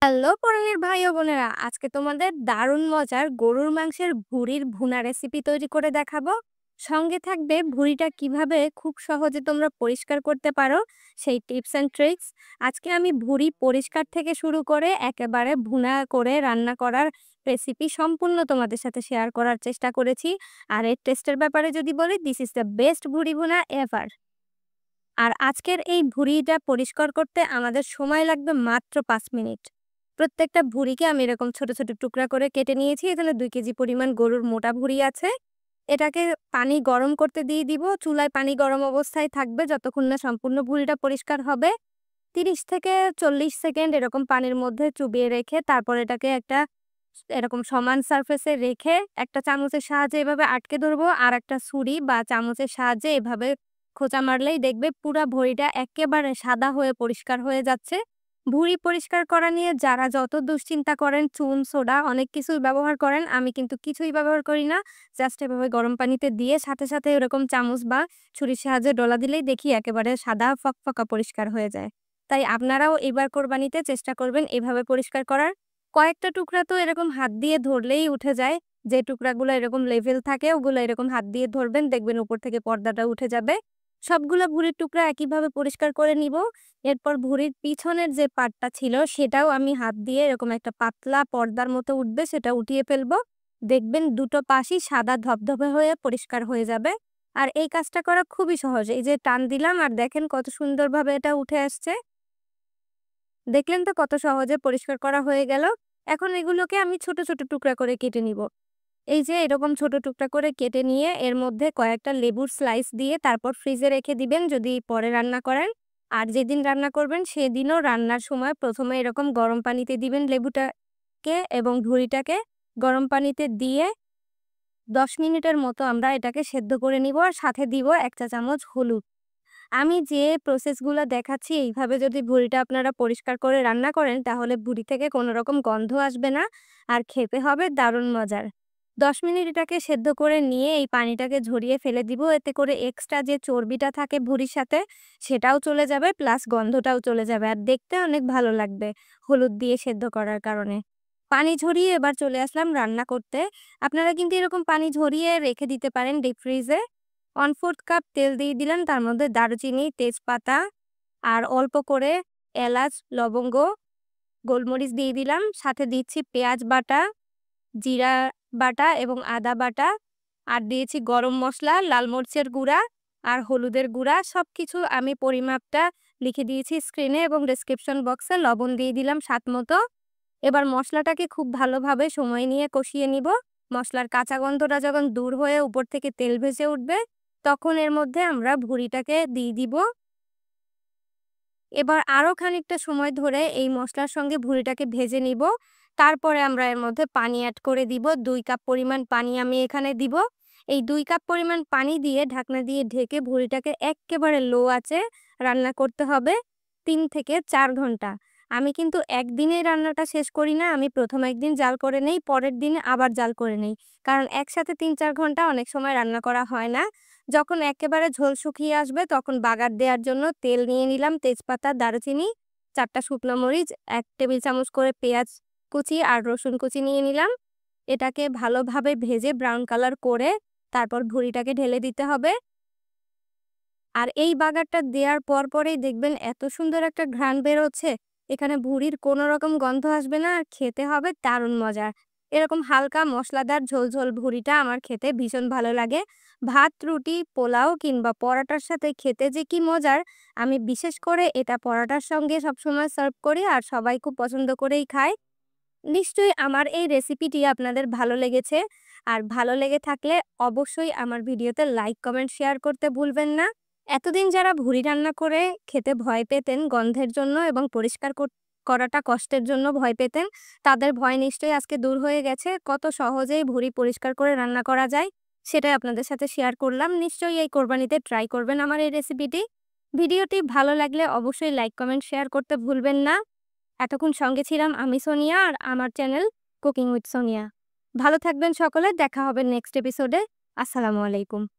Hello পরাণের ভাই ও বোনেরা, আজকে তোমাদের দারুণ মজার গরুর মাংসের ভুঁড়ির ভুনা রেসিপি তৈরি করে দেখাবো। সঙ্গে থাকবে ভুঁড়িটা কিভাবে খুব সহজে তোমরা পরিষ্কার করতে পারো সেই টিপস অ্যান্ড ট্রিক্স। আজকে আমি ভুঁড়ি পরিষ্কার থেকে শুরু করে একেবারে ভুনা করে রান্না করার রেসিপি সম্পূর্ণ তোমাদের সাথে শেয়ার করার চেষ্টা করেছি। আর এর টেস্টের ব্যাপারে যদি বলি, দিস ইজ দ্য বেস্ট ভুঁড়ি ভুনা এভার। আর আজকের এই ভুঁড়িটা পরিষ্কার করতে আমাদের সময় লাগবে মাত্র ৫ মিনিট। প্রত্যেকটা ভুঁড়িকে আমি এরকম ছোট ছোট টুকরা করে কেটে নিয়েছি। এখানে ২ কেজি পরিমাণ গরুর মোটা ভুঁড়ি আছে। এটাকে পানি গরম করতে দিয়ে দিব। চুলায় পানি গরম অবস্থায় থাকবে যতক্ষণ না সম্পূর্ণ ভুঁড়িটা পরিষ্কার হবে। ৩০ থেকে ৪০ সেকেন্ড এরকম পানির মধ্যে চুবিয়ে রেখে তারপর এটাকে একটা এরকম সমান সারফেসে রেখে একটা চামচের সাহায্যে এভাবে আটকে ধরবো, আর একটা ছুরি বা চামচের সাহায্যে এভাবে খোঁচা মারলেই দেখবে পুরা ভুঁড়িটা একেবারে সাদা হয়ে পরিষ্কার হয়ে যাচ্ছে। ভুঁড়ি পরিষ্কার করা নিয়ে যারা যত দুশ্চিন্তা করেন, চুন, সোডা অনেক কিছুই ব্যবহার করেন, আমি কিন্তু কিছুই ব্যবহার করি না। জাস্ট এভাবে গরম পানিতে দিয়ে সাথে সাথে এরকম চামচ বা ছুরির সাহায্যে ডলা দিলেই দেখি একেবারে সাদা ফকফকা পরিষ্কার হয়ে যায়। তাই আপনারাও এবার কোরবানিতে চেষ্টা করবেন এভাবে পরিষ্কার করার। কয়েকটা টুকরা তো এরকম হাত দিয়ে ধরলেই উঠে যায়। যে টুকরাগুলো এরকম লেভেল থাকে ওগুলো এরকম হাত দিয়ে ধরবেন, দেখবেন উপর থেকে পর্দাটা উঠে যাবে। সবগুলা ভুঁড়ির টুকরা একইভাবে পরিষ্কার করে নিব। এরপর ভুঁড়ির পিছনের যে পার্টটা ছিল সেটাও আমি হাত দিয়ে এরকম একটা পাতলা পর্দার মতো উঠবে সেটা উঠিয়ে ফেলবো। দেখবেন দুটো পাশই সাদা ধবধবে হয়ে পরিষ্কার হয়ে যাবে। আর এই কাজটা করা খুবই সহজ। এই যে টান দিলাম আর দেখেন কত সুন্দরভাবে এটা উঠে আসছে। দেখলেন তো কত সহজে পরিষ্কার করা হয়ে গেল। এখন এগুলোকে আমি ছোট ছোট টুকরা করে কেটে নিব। এই যে এরকম ছোট টুকরা করে কেটে নিয়ে এর মধ্যে কয়েকটা লেবুর স্লাইস দিয়ে তারপর ফ্রিজে রেখে দিবেন যদি পরে রান্না করেন। আর যেদিন রান্না করবেন সেদিনও রান্নার সময় প্রথমে এরকম গরম পানিতে দিবেন লেবুটাকে এবং ভুঁড়িটাকে। গরম পানিতে দিয়ে ১০ মিনিটের মতো আমরা এটাকে সেদ্ধ করে নিব, আর সাথে দিব ১ চা চামচ হলুদ। আমি যে প্রসেসগুলো দেখাচ্ছি এইভাবে যদি ভুঁড়িটা আপনারা পরিষ্কার করে রান্না করেন তাহলে ভুঁড়ি থেকে কোনো রকম গন্ধ আসবে না, আর খেতে হবে দারুণ মজার। ১০ মিনিট এটাকে সেদ্ধ করে নিয়ে এই পানিটাকে ঝরিয়ে ফেলে দিব। এতে করে এক্সট্রা যে চর্বিটা থাকে ভুঁড়ির সাথে সেটাও চলে যাবে, প্লাস গন্ধটাও চলে যাবে, আর দেখতে অনেক ভালো লাগবে হলুদ দিয়ে সেদ্ধ করার কারণে। পানি ঝরিয়ে এবার চলে আসলাম রান্না করতে। আপনারা কিন্তু এরকম পানি ঝরিয়ে রেখে দিতে পারেন ডিপ ফ্রিজে। 1/4 কাপ তেল দিয়ে দিলেন, তার মধ্যে দারুচিনি, তেজপাতা আর অল্প করে এলাচ, লবঙ্গ, গোলমরিচ দিয়ে দিলাম। সাথে দিচ্ছি পেঁয়াজ বাটা, জিরা বাটা এবং আদা বাটা। আর দিয়েছি গরম মসলা, লাল মরিচের গুঁড়া আর হলুদের গুঁড়া। সবকিছু আমি পরিমাপটা লিখে দিয়েছি স্ক্রিনে এবং ডেসক্রিপশন বক্সে। লবণ দিয়ে দিলাম স্বাদ মতো। এবার মশলাটাকে খুব ভালোভাবে সময় নিয়ে কষিয়ে নিব। মশলার কাঁচা গন্ধটা যখন দূর হয়ে উপর থেকে তেল ভেসে উঠবে তখন এর মধ্যে আমরা ভুঁড়িটাকে দিয়ে দিব। এবার আরও খানিকটা সময় ধরে এই মশলার সঙ্গে ভুঁড়িটাকে ভেজে নিব। তারপরে আমরা এর মধ্যে পানি অ্যাড করে দিব। ২ কাপ পরিমাণ পানি আমি এখানে দিব। এই ২ কাপ পরিমাণ পানি দিয়ে ঢাকনা দিয়ে ঢেকে ভুঁড়িটাকে এক্কেবারে লো আঁচে রান্না করতে হবে ৩ থেকে ৪ ঘন্টা। আমি কিন্তু একদিনেই রান্নাটা শেষ করি না। আমি প্রথম একদিন জাল করে নেই, পরের দিনে আবার জাল করে নেই। কারণ একসাথে ৩-৪ ঘন্টা অনেক সময় রান্না করা হয় না। যখন একেবারে ঝোল শুকিয়ে আসবে তখন বাগার দেওয়ার জন্য তেল নিয়ে নিলাম, তেজপাতা, দারুচিনি, ৪টা শুকনো মরিচ, ১ টেবিল চামচ করে পেঁয়াজ কুচি আর রসুন কুচি নিয়ে নিলাম। এটাকে ভালোভাবে ভেজে ব্রাউন কালার করে তারপর ভুঁড়িটাকে ঢেলে দিতে হবে। আর এই বাগারটা দেওয়ার পরেই দেখবেন এত সুন্দর একটা ঘ্রাণ বেরোচ্ছে। এখানে ভুঁড়ির কোনো রকম গন্ধ আসবে না, আর খেতে হবে দারুণ মজার। এরকম হালকা মশলাদার ঝোল ঝোল ভুঁড়িটা আমার খেতে ভীষণ ভালো লাগে। ভাত, রুটি, পোলাও কিংবা পরাটার সাথে খেতে যে কি মজার! আমি বিশেষ করে এটা পরাটার সঙ্গে সবসময় সার্ভ করি আর সবাই খুব পছন্দ করেই খায়। নিশ্চয়ই আমার এই রেসিপিটি আপনাদের ভালো লেগেছে। আর ভালো লেগে থাকলে অবশ্যই আমার ভিডিওতে লাইক, কমেন্ট, শেয়ার করতে ভুলবেন না। এতদিন যারা ভুঁড়ি রান্না করে খেতে ভয় পেতেন গন্ধের জন্য এবং পরিষ্কার করাটা কষ্টের জন্য ভয় পেতেন, তাদের ভয় নিশ্চয়ই আজকে দূর হয়ে গেছে। কত সহজেই ভুঁড়ি পরিষ্কার করে রান্না করা যায় সেটাই আপনাদের সাথে শেয়ার করলাম। নিশ্চয়ই এই কোরবানিতে ট্রাই করবেন আমার এই রেসিপিটি। ভিডিওটি ভালো লাগলে অবশ্যই লাইক, কমেন্ট, শেয়ার করতে ভুলবেন না। এতক্ষণ সঙ্গে ছিলাম আমি সোনিয়া, আর আমার চ্যানেল কুকিং উইথ সোনিয়া। ভালো থাকবেন সকলে। দেখা হবে নেক্সট এপিসোডে। আসসালামু আলাইকুম।